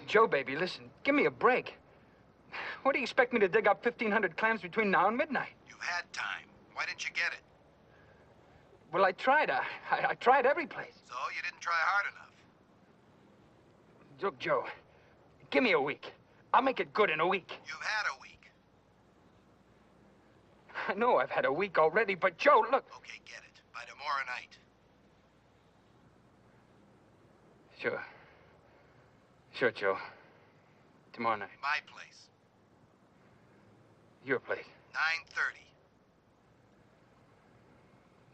Joe, baby, listen, give me a break. What do you expect me to dig up 1,500 clams between now and midnight? You had time. Why didn't you get it? Well, I tried. I tried every place. So you didn't try hard enough. Look, Joe, give me a week. I'll make it good in a week. You've had a week. I know I've had a week already, but Joe, look. Okay, get it. By tomorrow night. Sure. Sure, Joe. Tomorrow night. My place. Your place. 9:30.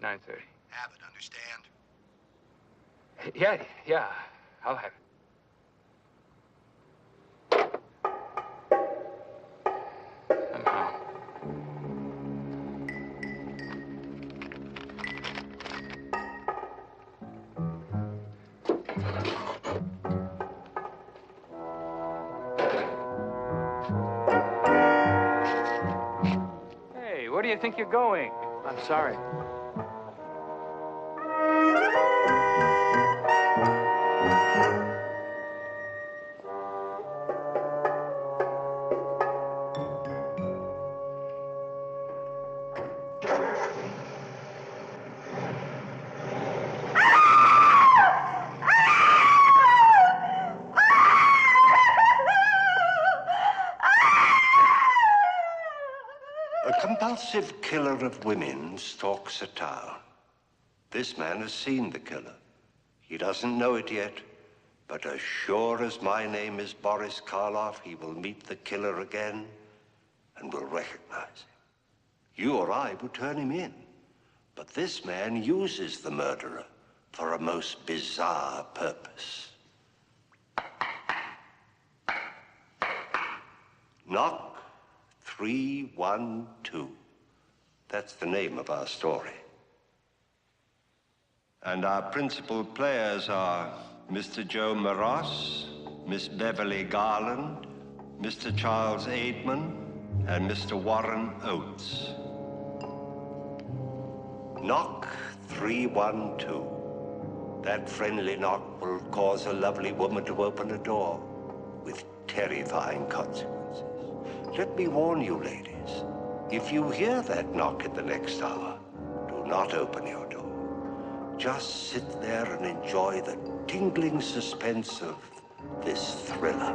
9:30. Have it, understand? Yeah, I'll have it. Somehow. Hey, where do you think you're going? I'm sorry. A compulsive killer of women stalks a town. This man has seen the killer. He doesn't know it yet, but as sure as my name is Boris Karloff, he will meet the killer again and will recognize him. You or I would turn him in, but this man uses the murderer for a most bizarre purpose. Knock 312. That's the name of our story. And our principal players are Mr. Joe Maross, Miss Beverly Garland, Mr. Charles Aidman, and Mr. Warren Oates. Knock 312. That friendly knock will cause a lovely woman to open a door with terrifying consequences. Let me warn you, ladies, if you hear that knock in the next hour, do not open your door. Just sit there and enjoy the tingling suspense of this thriller.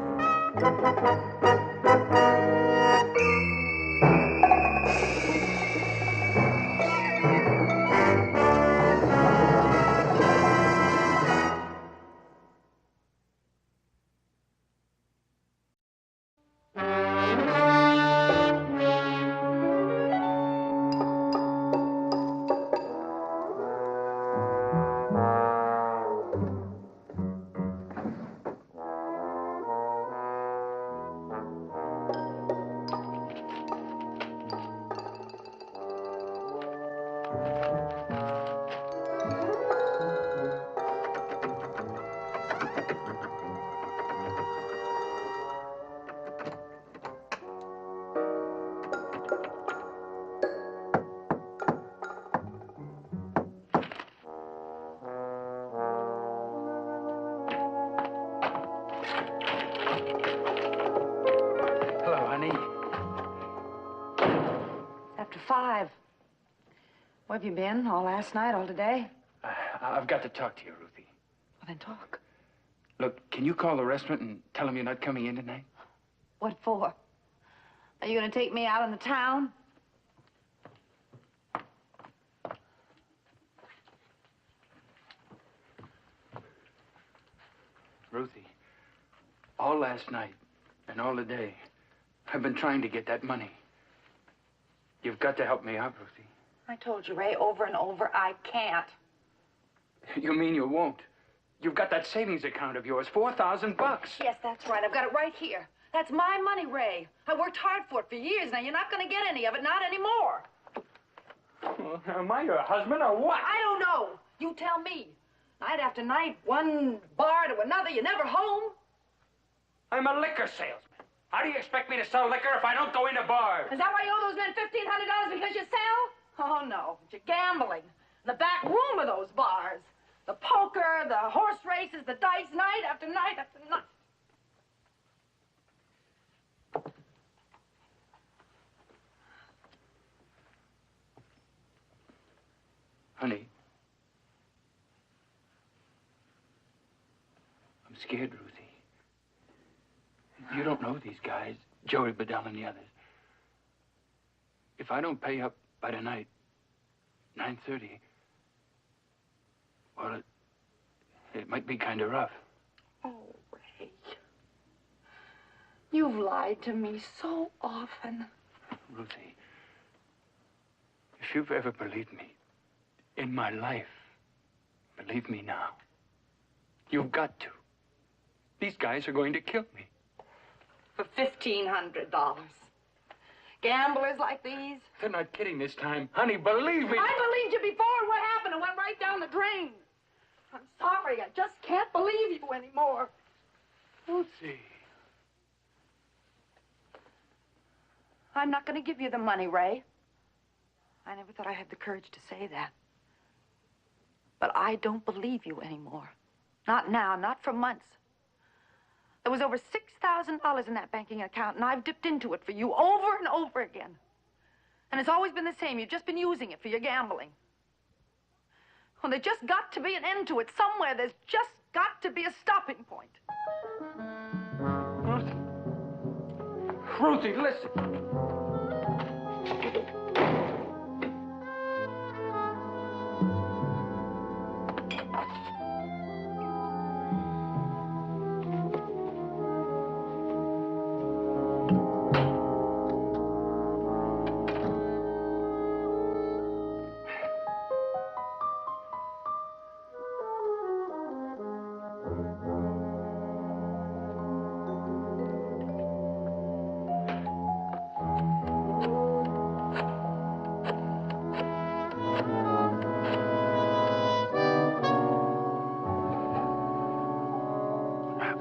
Hello, honey. After 5. Where have you been? All last night, all today? I've got to talk to you, Ruthie. Well, then talk. Look, can you call the restaurant and tell them you're not coming in tonight? What for? Are you going to take me out in the town? Ruthie, all last night and all the day, I've been trying to get that money. You've got to help me out, Ruthie. I told you, Ray, over and over, I can't. You mean you won't? You've got that savings account of yours, $4,000. Yes, that's right. I've got it right here. That's my money, Ray. I worked hard for it for years. Now, you're not going to get any of it, not anymore. Well, am I your husband or what? I don't know. You tell me. Night after night, one bar to another, you're never home. I'm a liquor salesman. How do you expect me to sell liquor if I don't go into bars? Is that why you owe those men $1,500 because you sell? Oh, no. You're gambling. The back room of those bars. The poker, the horse races, the dice, night after night after night. Honey. I'm scared, Ruthie. You don't know these guys, Joey Bedell and the others. If I don't pay up by tonight, 9:30, well, it might be kind of rough. Oh, Ray. You've lied to me so often. Ruthie, if you've ever believed me in my life, believe me now. You've got to. These guys are going to kill me. For $1,500. Gamblers like these? They're not kidding this time. Honey, believe me. I believed you before, and what happened? It went right down the drain. I'm sorry. I just can't believe you anymore. Lucy. I'm not going to give you the money, Ray. I never thought I had the courage to say that. But I don't believe you anymore. Not now, not for months. There was over $6,000 in that banking account, and I've dipped into it for you over and over again. And it's always been the same. You've just been using it for your gambling. Well, there's just got to be an end to it. Somewhere there's just got to be a stopping point. Ruthie, listen.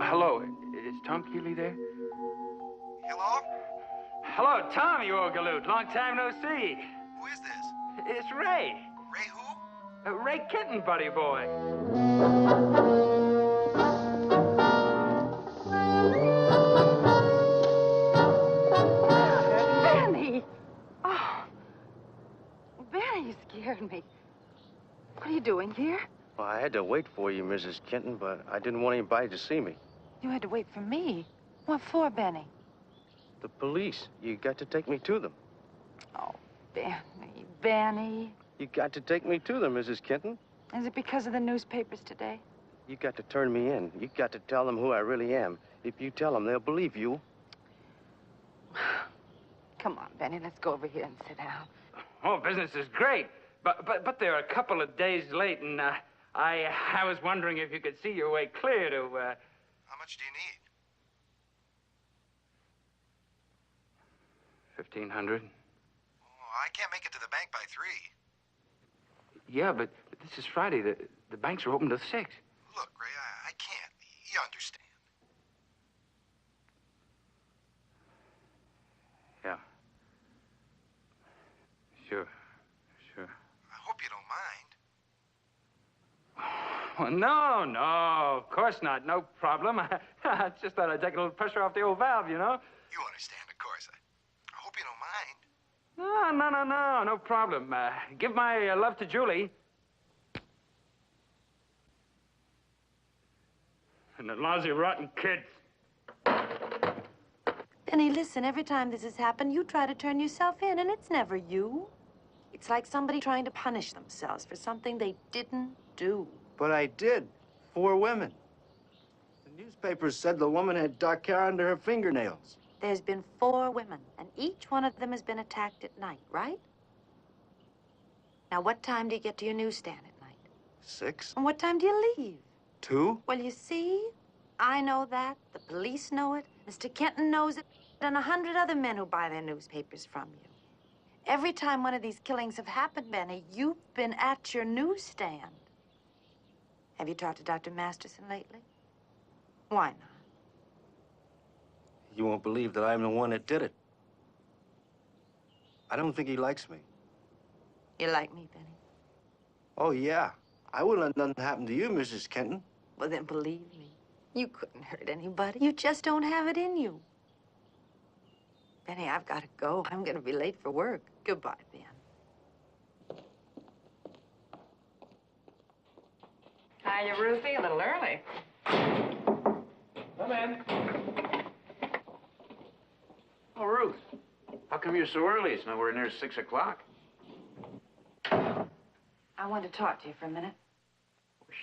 Hello, is Tom Keeley there? Hello? Hello, Tom, you old galoot. Long time no see. Who is this? It's Ray. Ray who? Ray Kitten, buddy boy. Benny! Oh, Benny, you scared me. What are you doing here? Well, I had to wait for you, Mrs. Kenton, but I didn't want anybody to see me. You had to wait for me. What for, Benny? The police. You got to take me to them. Oh, Benny. You got to take me to them, Mrs. Kenton. Is it because of the newspapers today? You got to turn me in. You got to tell them who I really am. If you tell them, they'll believe you. Come on, Benny, let's go over here and sit down. Oh, business is great. But they're a couple of days late, and I was wondering if you could see your way clear to, How much do you need? 1,500. Oh, I can't make it to the bank by 3. Yeah, but this is Friday. The banks are open till 6. Look, Ray, I can't. You understand. Yeah. Sure. I hope you don't mind. Well, no, of course not. No problem. I just thought I'd take a little pressure off the old valve, you know? You understand, of course. I hope you don't mind. No problem. Give my love to Julie. And the lousy, rotten kids. Benny, listen, every time this has happened, you try to turn yourself in, and it's never you. It's like somebody trying to punish themselves for something they didn't do. But I did. 4 women. The newspapers said the woman had dark hair under her fingernails. There's been 4 women, and each one of them has been attacked at night, right? Now, what time do you get to your newsstand at night? 6? And what time do you leave? 2? Well, you see, I know that, the police know it, Mr. Kenton knows it, and 100 other men who buy their newspapers from you. Every time one of these killings have happened, Benny, you've been at your newsstand. Have you talked to Dr. Masterson lately? Why not? You won't believe that I'm the one that did it. I don't think he likes me. You like me, Benny? Oh, yeah. I wouldn't let nothing happen to you, Mrs. Kenton. Well, then believe me, you couldn't hurt anybody. You just don't have it in you. Benny, I've got to go. I'm going to be late for work. Goodbye, Ben. Hiya, Ruthie. A little early. Come in. Oh, Ruth. How come you're so early? It's nowhere near 6 o'clock. I want to talk to you for a minute.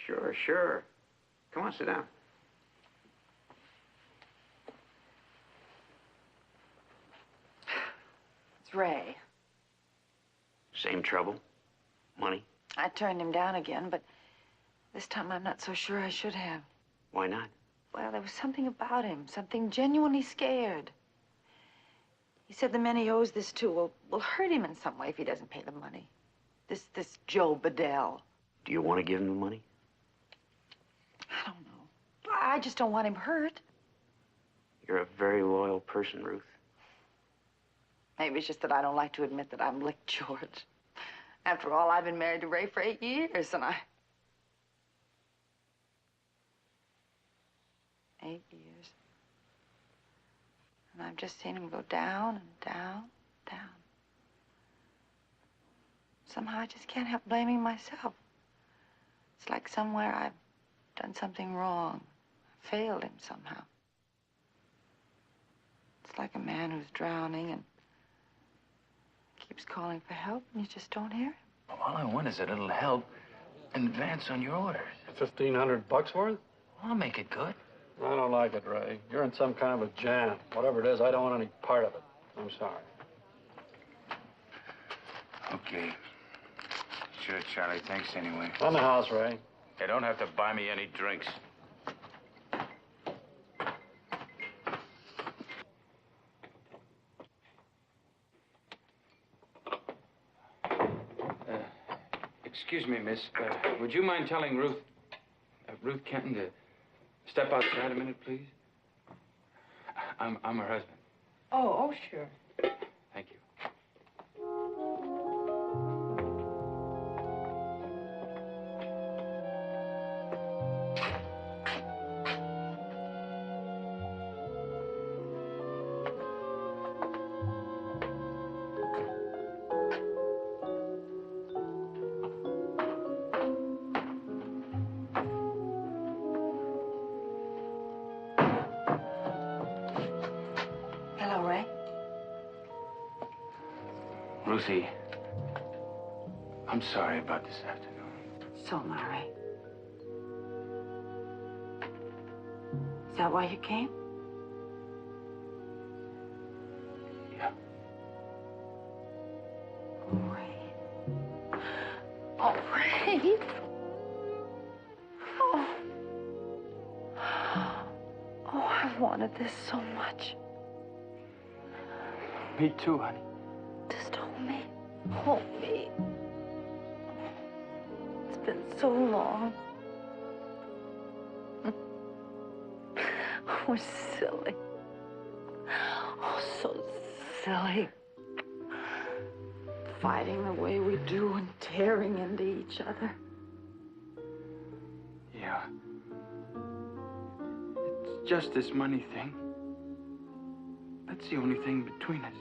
Sure, sure. Come on, sit down. It's Ray. Same trouble? Money? I turned him down again, but this time I'm not so sure I should have. Why not? Well, there was something about him, something genuinely scared. He said the men he owes this to will hurt him in some way if he doesn't pay the money. This Joe Bedell. Do you want to give him the money? I don't know. I just don't want him hurt. You're a very loyal person, Ruth. Maybe it's just that I don't like to admit that I'm licked George. After all, I've been married to Ray for 8 years, and 8 years. And I've just seen him go down and down, down. Somehow I just can't help blaming myself. It's like somewhere I've done something wrong, failed him somehow. It's like a man who's drowning and keeps calling for help, and you just don't hear him. All I want is a little help in advance on your orders. $1,500 worth? I'll make it good. I don't like it, Ray. You're in some kind of a jam. Whatever it is, I don't want any part of it. I'm sorry. Okay. Sure, Charlie. Thanks anyway. On the house, Ray. You don't have to buy me any drinks. Excuse me, miss. Would you mind telling Ruth Kenton to step outside a minute, please? I'm her husband. Oh, sure. Thank you. Hello, Ray. Ruthie, I'm sorry about this afternoon. So am I, Ray. Is that why you came? Yeah. Ray. Oh, Ray. Oh. Oh, I wanted this so much. Me too, honey. Just hold me. Hold me. It's been so long. We're silly. Oh, so silly. Fighting the way we do and tearing into each other. Yeah. It's just this money thing. That's the only thing between us.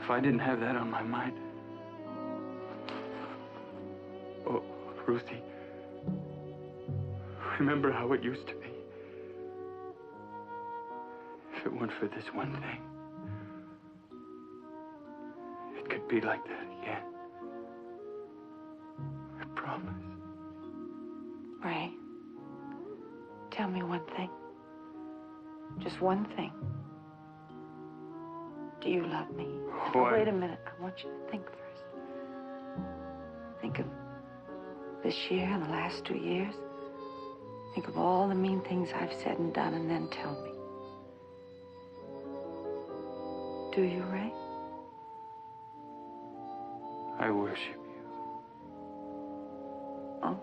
If I didn't have that on my mind... Oh, Ruthie. Remember how it used to be. If it weren't for this one thing, it could be like that again. I promise. Ray, tell me one thing. Just one thing. Do you love me? Why? Oh, wait a minute. I want you to think first. Think of this year and the last 2 years. Think of all the mean things I've said and done, and then tell me. Do you, Ray? I worship you. Oh.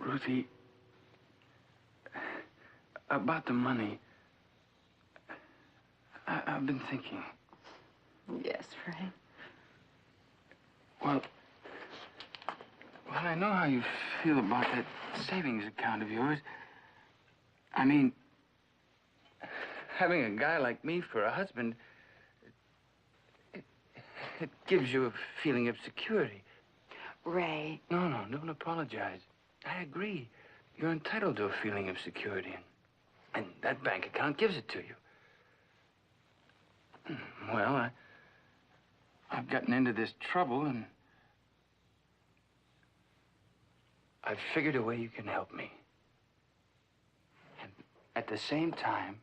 Ruthie, about the money, I've been thinking. Yes, Ray. Well, I know how you feel about that savings account of yours. I mean, having a guy like me for a husband, it gives you a feeling of security. Ray. No, don't apologize. I agree. You're entitled to a feeling of security, and that bank account gives it to you. Well, I've gotten into this trouble, and I've figured a way you can help me. And at the same time,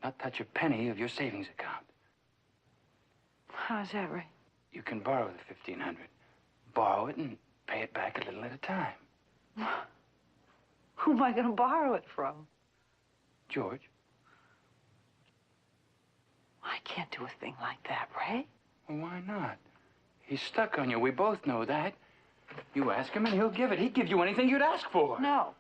not touch a penny of your savings account. How's that, Ray? You can borrow the $1,500. Borrow it and pay it back a little at a time. Who am I going to borrow it from? George. I can't do a thing like that, Ray. Well, why not? He's stuck on you. We both know that. You ask him and he'll give it. He'd give you anything you'd ask for. No.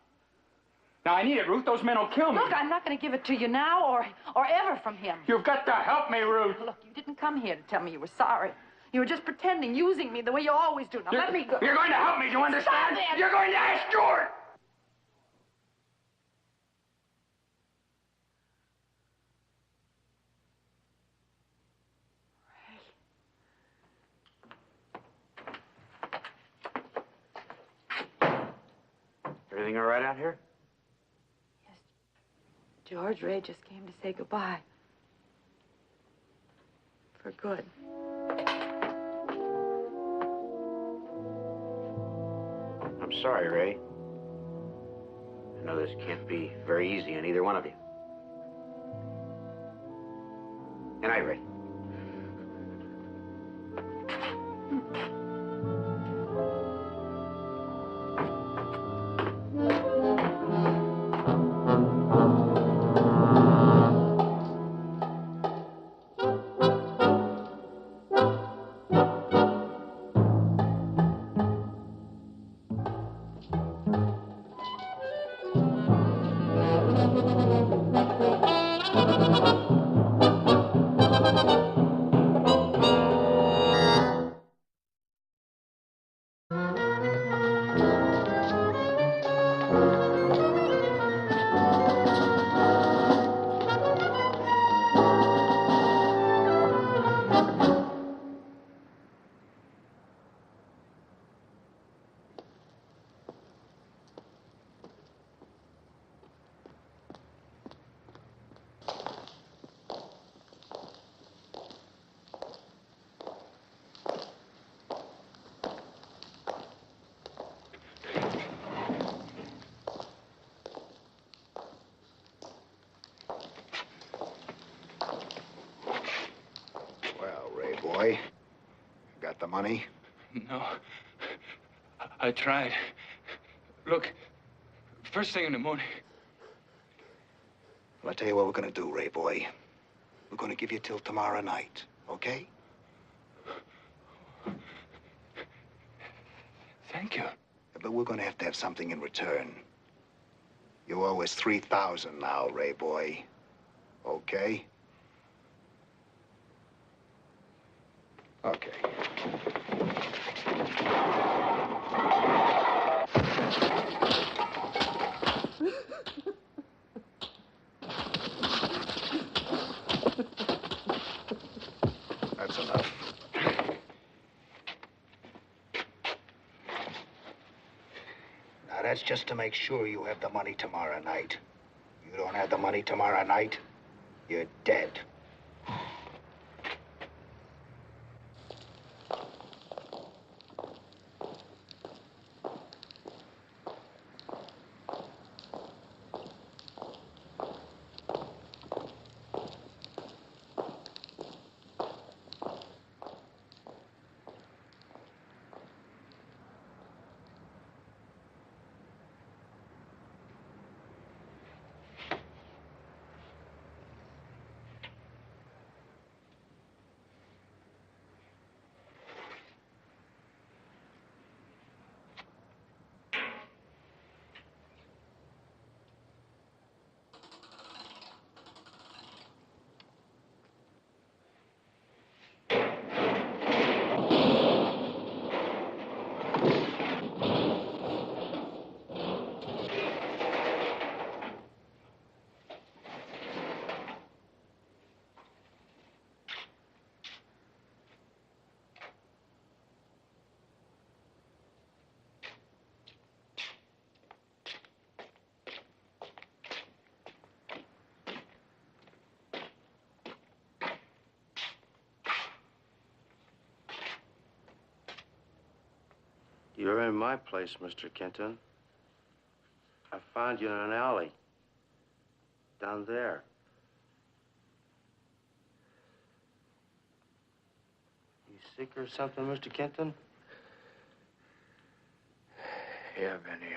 Now, I need it, Ruth. Those men will kill me. Look, I'm not going to give it to you now or ever from him. You've got to help me, Ruth. Look, you didn't come here to tell me you were sorry. You were just pretending, using me the way you always do. Now, let me go. You're going to help me, do you understand? Stop it! You're going to ask George! Everything all right out here? Yes. George, Ray just came to say goodbye. For good. I'm sorry, Ray. I know this can't be very easy on either one of you. Good night, Ray. Boy, got the money? No. I tried. Look, first thing in the morning. Well, I'll tell you what we're gonna do, Ray boy. We're gonna give you till tomorrow night, okay? Thank you. But we're gonna have something in return. You owe us $3,000 now, Ray boy. Okay? Okay. That's enough. Now, that's just to make sure you have the money tomorrow night. You don't have the money tomorrow night, you're dead. You're in my place, Mr. Kenton. I found you in an alley. Down there. You sick or something, Mr. Kenton? Yeah, Benny,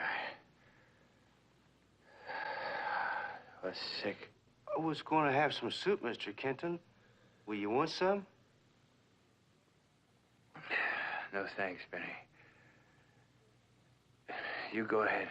I was sick. I was going to have some soup, Mr. Kenton. Will you want some? No thanks, Benny. You go ahead.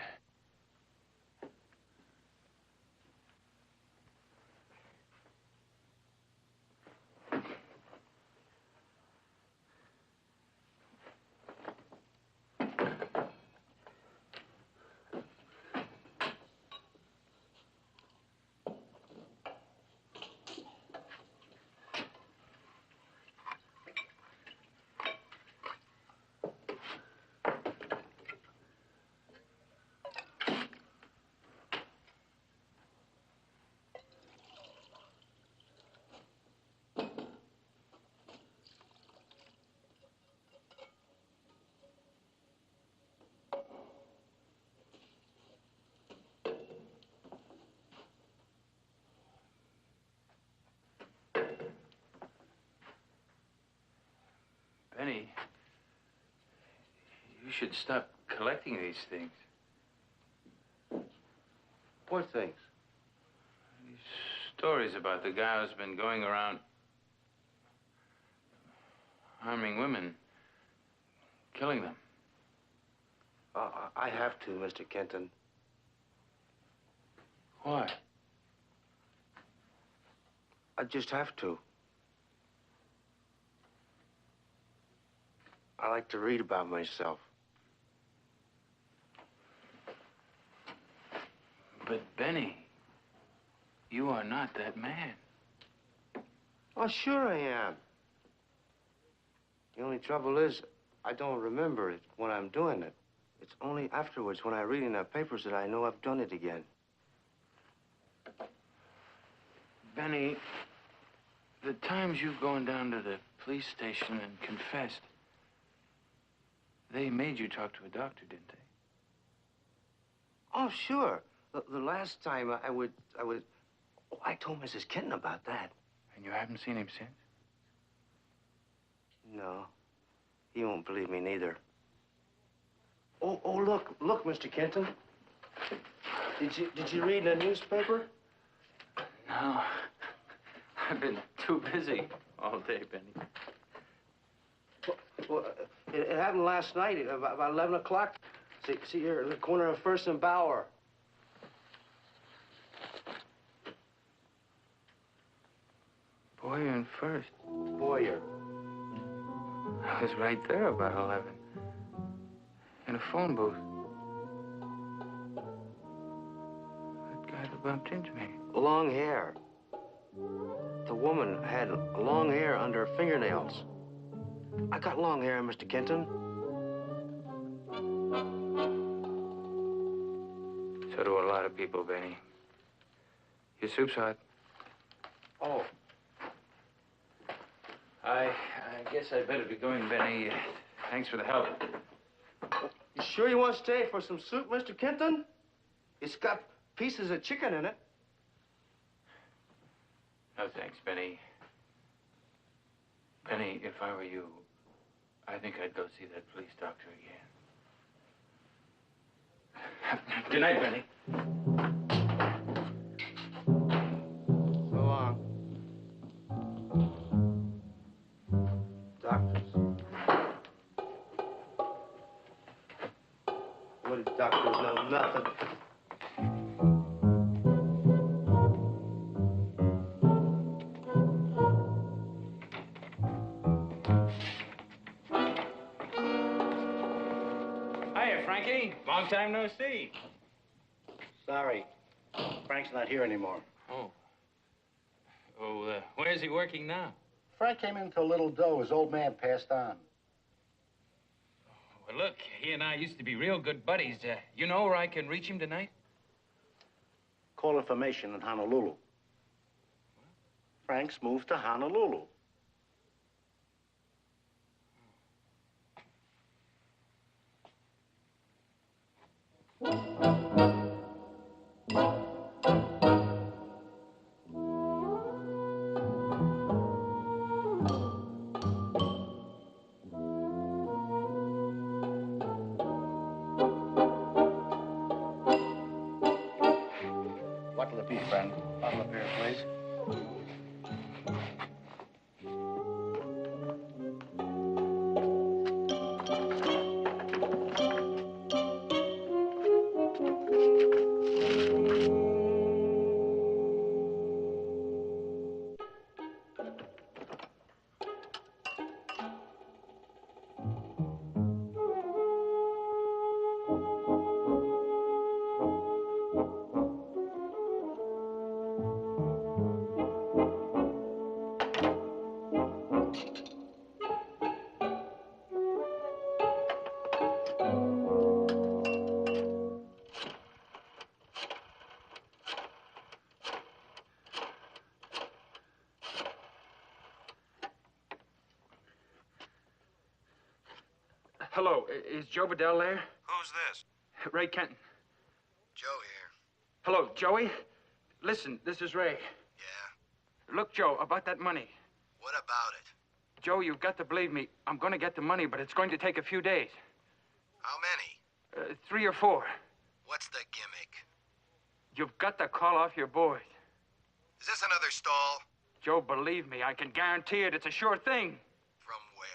Benny, you should stop collecting these things. What things? These stories about the guy who's been going around harming women, killing them. I have to, Mr. Kenton. Why? I just have to. I like to read about myself. But, Benny, you are not that man. Oh, sure I am. The only trouble is, I don't remember it when I'm doing it. It's only afterwards, when I read in the papers, that I know I've done it again. Benny, the times you've gone down to the police station and confessed, they made you talk to a doctor, didn't they? Oh, sure. The last time I would... Oh, I told Mrs. Kenton about that. And you haven't seen him since? No. He won't believe me neither. Oh, look, Mr. Kenton. Did you read the newspaper? No. I've been too busy all day, Benny. Well, it happened last night at about 11 o'clock. See, you're in the corner of First and Bower. Boyer and First. Boyer. I was right there about 11. In a phone booth. That guy that bumped into me. Long hair. The woman had long hair under her fingernails. I got long hair, Mr. Kenton. So do a lot of people, Benny. Your soup's hot. Oh. I guess I'd better be going, Benny. Thanks for the help. You sure you want to stay for some soup, Mr. Kenton? It's got pieces of chicken in it. No, thanks, Benny. Benny, if I were you, I think I'd go see that police doctor again. Good night, Benny. So long. Doctors. What do doctors know? Nothing. Hiya, Frankie. Long time no see. Sorry. Frank's not here anymore. Oh. Oh, where's he working now? Frank came into a little dough. His old man passed on. Well, look, he and I used to be real good buddies. You know where I can reach him tonight? Call information in Honolulu. Frank's moved to Honolulu. What'll it be, friend? Bottle of beer, please. Hello, is Joe Bedell there? Who's this? Ray Kenton. Joe here. Hello, Joey? Listen, this is Ray. Yeah? Look, Joe, about that money. What about it? Joe, you've got to believe me. I'm going to get the money, but it's going to take a few days. How many? 3 or 4. What's the gimmick? You've got to call off your boys. Is this another stall? Joe, believe me, I can guarantee it. It's a sure thing. From where?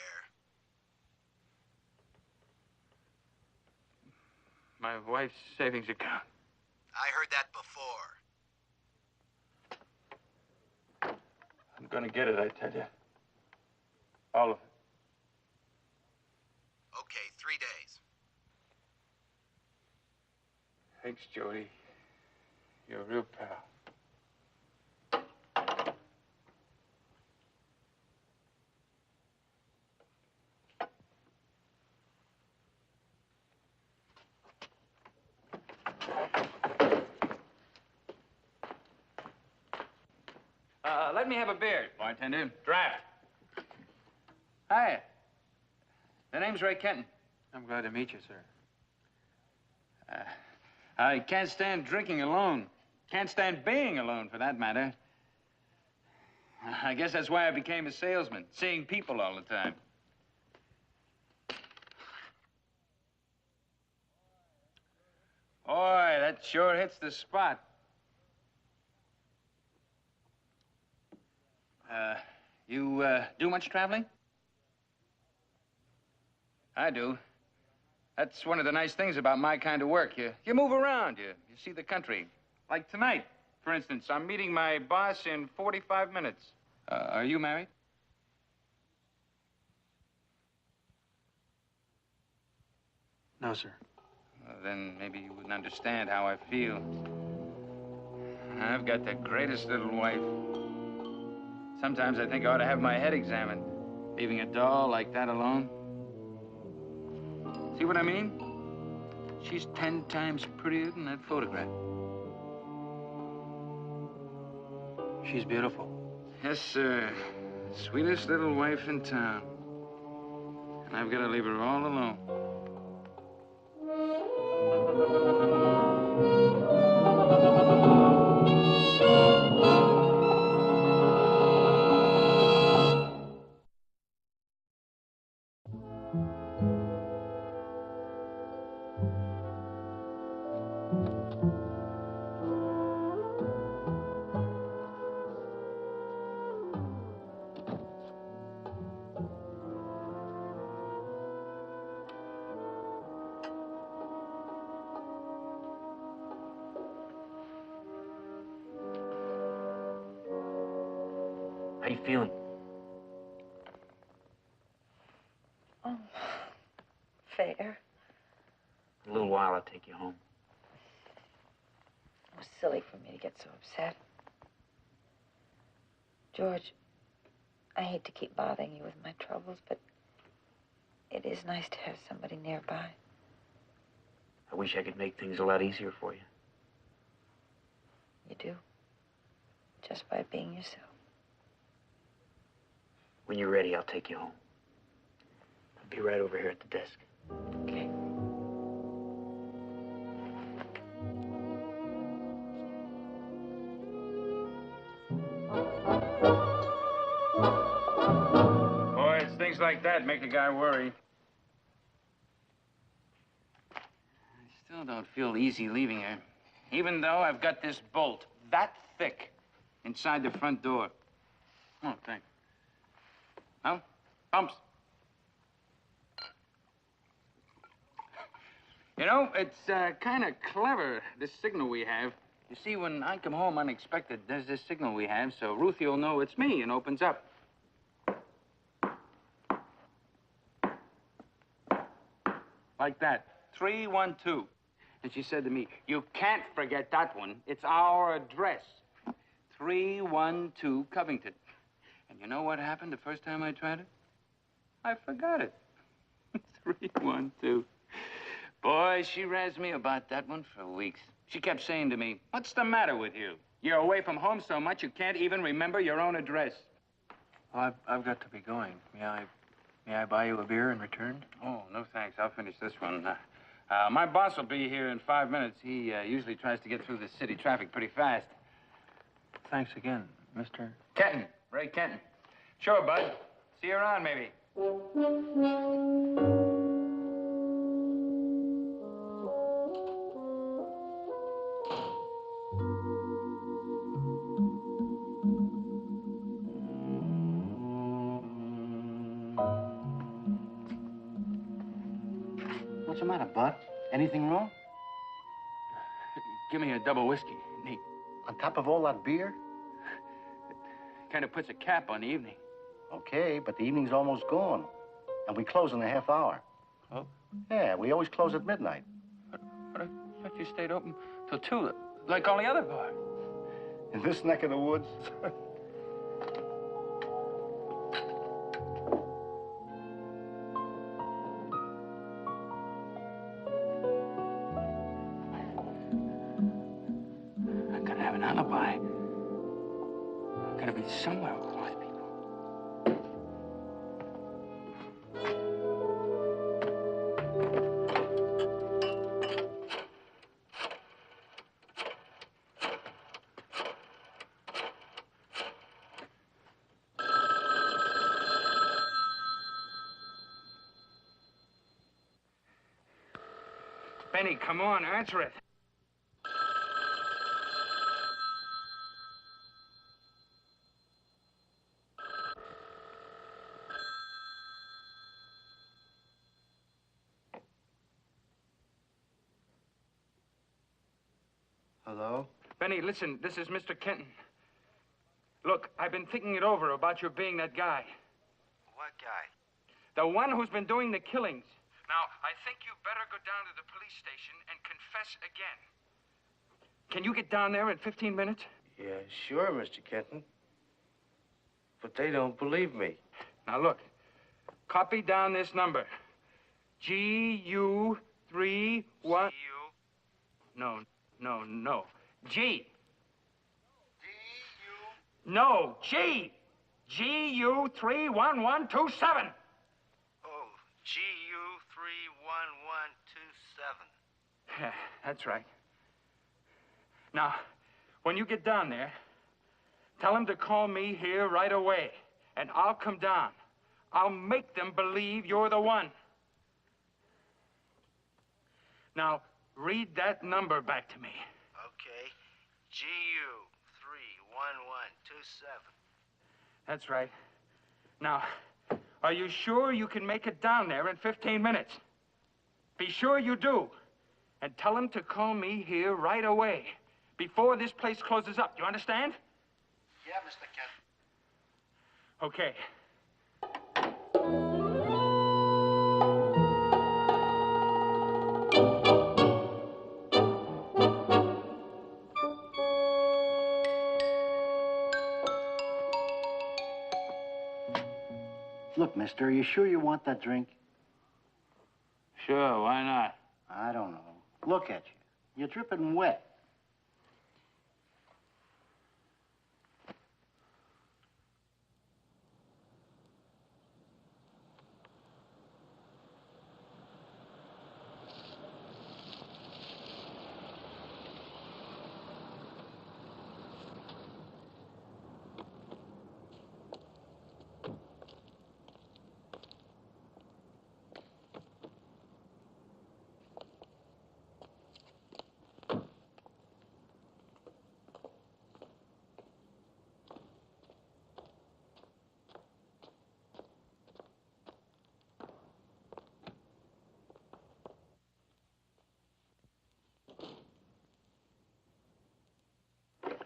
My wife's savings account. I heard that before. I'm going to get it, I tell you. All of it. Okay, 3 days. Thanks, Jody. You're a real pal. Let me have a beer, bartender. Draft. Hi. The name's Ray Kenton. I'm glad to meet you, sir. I can't stand drinking alone. Can't stand being alone, for that matter. I guess that's why I became a salesman, seeing people all the time. Boy, that sure hits the spot. You do much traveling? I do. That's one of the nice things about my kind of work. You move around, you see the country. Like tonight, for instance, I'm meeting my boss in 45 minutes. Are you married? No, sir. Well, then maybe you wouldn't understand how I feel. I've got the greatest little wife. Sometimes I think I ought to have my head examined, leaving a doll like that alone. See what I mean? She's 10 times prettier than that photograph. She's beautiful. Yes, sir. Sweetest little wife in town. And I've got to leave her all alone. How you feeling? Oh, fair. In a little while, I'll take you home. It was silly for me to get so upset. George, I hate to keep bothering you with my troubles, but it is nice to have somebody nearby. I wish I could make things a lot easier for you. You do. Just by being yourself. When you're ready, I'll take you home. I'll be right over here at the desk. Okay. Things like that make a guy worry. I still don't feel easy leaving her, even though I've got this bolt that thick inside the front door. Oh, thanks. Well, pumps. You know, it's kind of clever, this signal we have. You see, when I come home unexpected, there's this signal we have, so Ruthie will know it's me and opens up. Like that. 312. And she said to me, "You can't forget that one. It's our address. 312 Covington." And you know what happened the first time I tried it? I forgot it. 312. Boy, she razzed me about that one for weeks. She kept saying to me, "What's the matter with you? You're away from home so much you can't even remember your own address." Well, I've got to be going. May I buy you a beer in return? Oh, no thanks. I'll finish this one. My boss will be here in 5 minutes. He usually tries to get through the city traffic pretty fast. Thanks again, Mr. Kenton. Ray Kenton. Sure, bud. See you around, maybe. What's the matter, Bud? Anything wrong? Give me a double whiskey, Nate. On top of all that beer? Kind of puts a cap on the evening. Okay, but the evening's almost gone. And we close in a half hour. Oh? Yeah, we always close at midnight. But I thought you stayed open till 2, like all the other bars. In this neck of the woods? I gotta have an alibi. I gotta be somewhere with those people. Benny, come on, answer it. Hello? Benny, listen, this is Mr. Kenton. Look, I've been thinking it over about your being that guy. What guy? The one who's been doing the killings. Now, I think you better go down to the police station and confess again. Can you get down there in 15 minutes? Yeah, sure, Mr. Kenton. But they don't believe me. Now, look, copy down this number. GU31... No. G. No, G. GU31127. Oh, GU31127. That's right. Now, when you get down there, tell them to call me here right away, and I'll come down. I'll make them believe you're the one. Now, read that number back to me. Okay. GU31127. That's right. Now, are you sure you can make it down there in 15 minutes? Be sure you do. And tell them to call me here right away, before this place closes up. You understand? Yeah, Mr. Kenton. Okay. Look, mister, are you sure you want that drink? Sure, why not? I don't know. Look at you. You're dripping wet.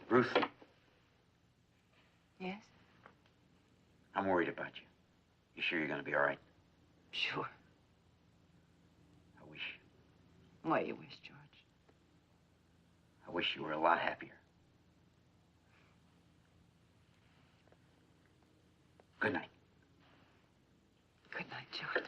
Ruth, Yes? I'm worried about you. You sure you're gonna be all right? Sure. I wish. What you wish, George? I wish you were a lot happier. Good night. Good night, George.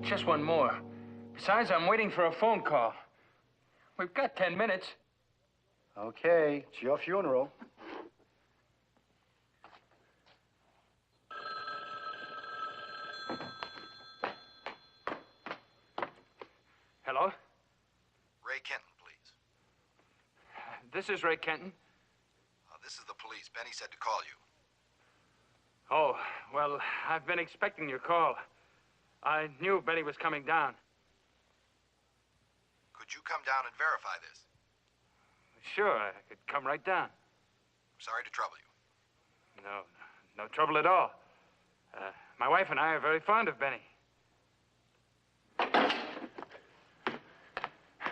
Just one more. Besides, I'm waiting for a phone call. We've got 10 minutes. Okay, it's your funeral. Hello? Ray Kenton, please. This is Ray Kenton. This is the police. Benny said to call you. Oh, well, I've been expecting your call. I knew Benny was coming down. Could you come down and verify this? Sure, I could come right down. Sorry to trouble you. No trouble at all. My wife and I are very fond of Benny.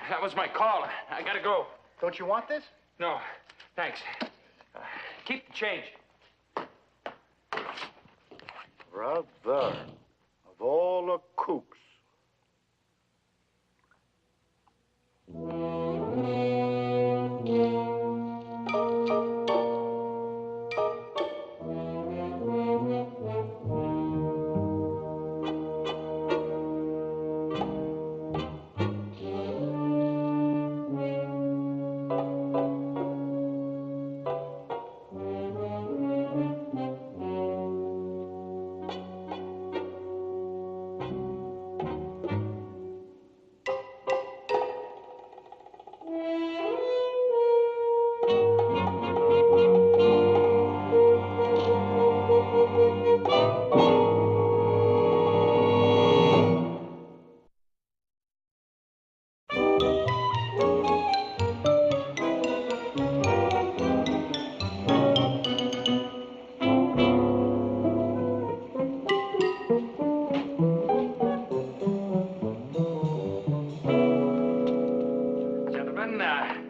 That was my call. I gotta go. Don't you want this? No, thanks. Keep the change. Brother, of all the kooks.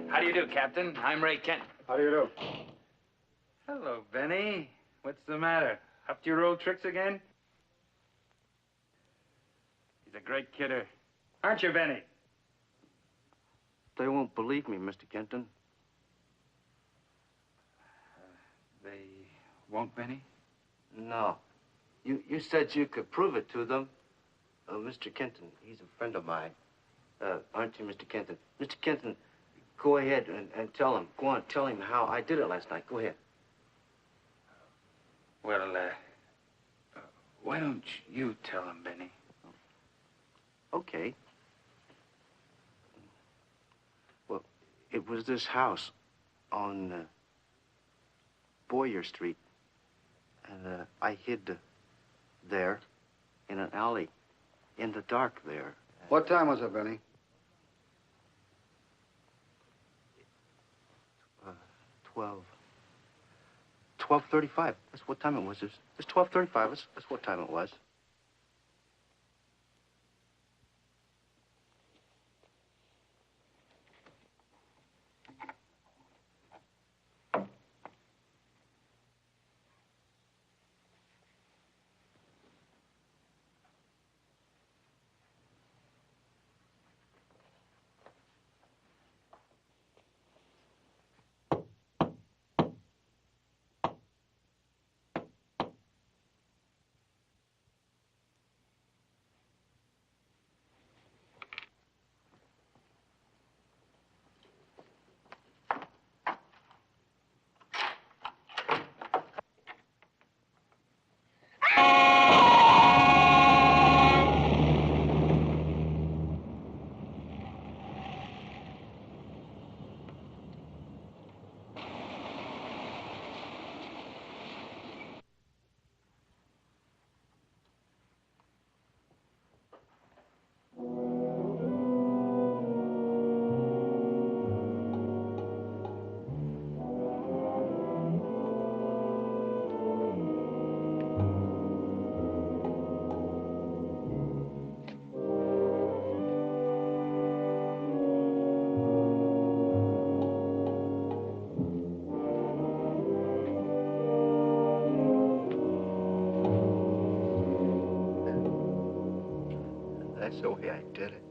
How do you do, Captain? I'm Ray Kenton. How do you do? Hello, Benny. What's the matter? Up to your old tricks again? He's a great kidder. Aren't you, Benny? They won't believe me, Mr. Kenton. They won't, Benny? No. You said you could prove it to them. Mr. Kenton, he's a friend of mine. Aren't you, Mr. Kenton? Mr. Kenton, go ahead and tell him. Go on, tell him how I did it last night. Go ahead. Well, why don't you tell him, Benny? Okay. Well, it was this house on Boyer Street. And I hid there in an alley in the dark there. What time was it, Benny? 12:35. That's what time it was. It's 12:35. That's what time it was. the way I did it.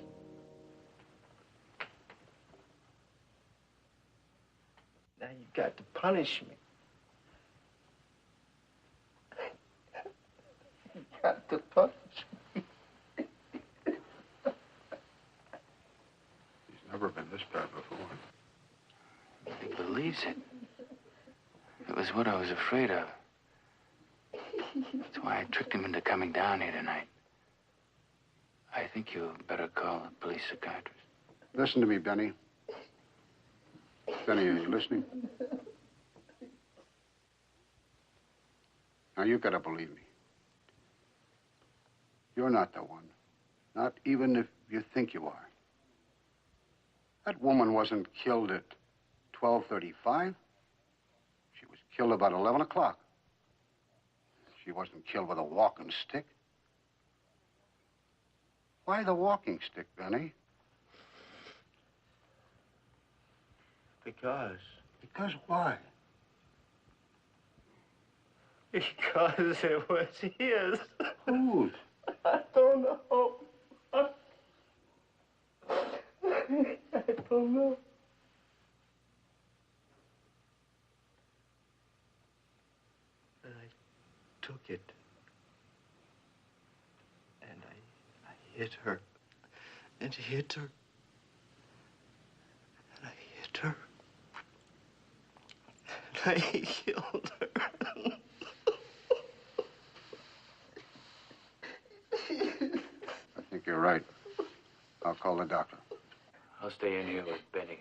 Now you got to punish me. You got to punish me. He's never been this bad before. He believes it. It was what I was afraid of. That's why I tricked him into coming down here tonight. I think you better call a police psychiatrist. Listen to me, Benny. Benny, are you listening? Now, you gotta believe me. You're not the one. Not even if you think you are. That woman wasn't killed at 12:35. She was killed about 11 o'clock. She wasn't killed with a walking stick. Why the walking stick, Benny? Because. Because why? Because it was his. Whose? I don't know. I don't know. And I took it. And I hit her. And hit her. And I hit her. And I killed her. I think you're right. I'll call the doctor. I'll stay in here with Benny.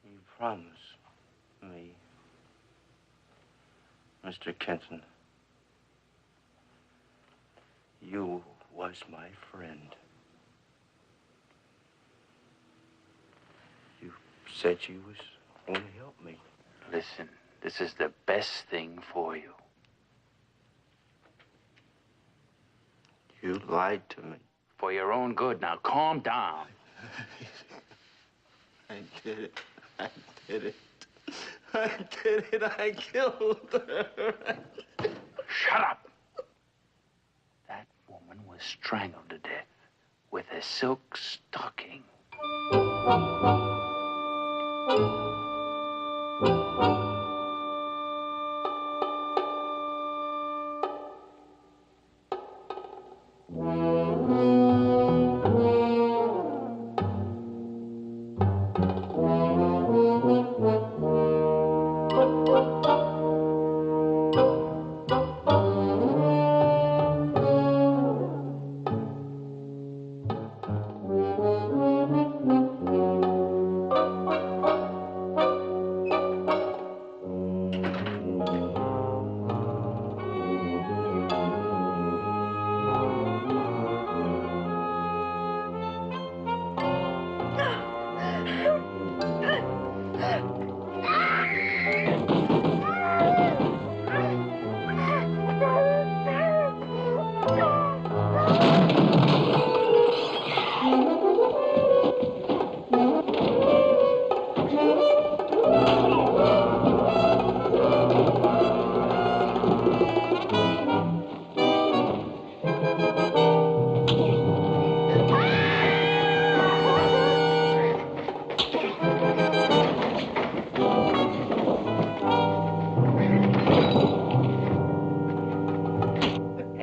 You promise me, Mr. Kenton, you was my friend. You said you was going to help me. Listen, this is the best thing for you. You lied to me. For your own good. Now, calm down. I did it. I did it. I did it. I killed her. Shut up. That woman was strangled to death with a silk stocking.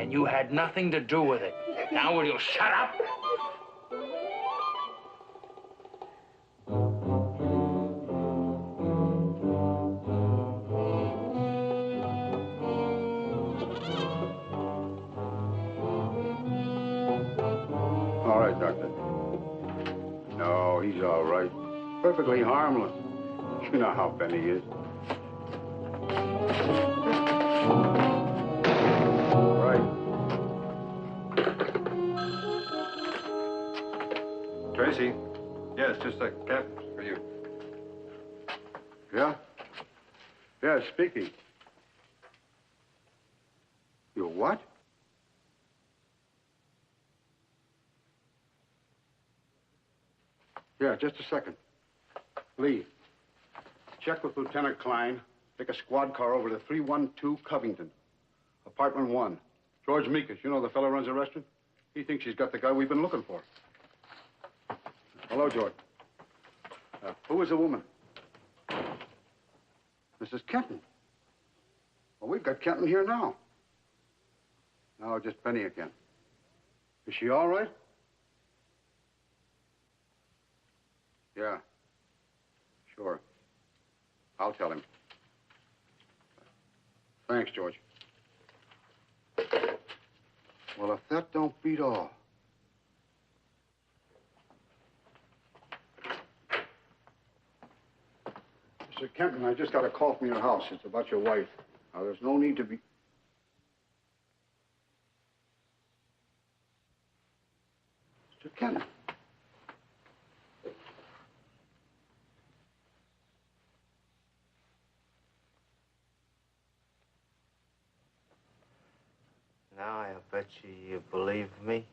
You had nothing to do with it. Now will you shut up? All right, Doctor. No, he's all right. Perfectly harmless. You know how Benny is. Tracy? Yes, just a cap for you. Yeah? Yeah, speaking. You what? Yeah, just a second. Lee, check with Lieutenant Klein. Take a squad car over to 312 Covington, apartment 1. George Meekus, you know the fellow who runs the restaurant? He thinks he's got the guy we've been looking for. Hello, George. Who is the woman? Mrs. Kenton. Well, we've got Kenton here now. No, just Benny again. Is she all right? Yeah. Sure. I'll tell him. Thanks, George. Well, if that don't beat all. Mr. Kenton, I just got a call from your house. It's about your wife. Now, there's no need to be... Mr. Kenton. Now I bet you believe me.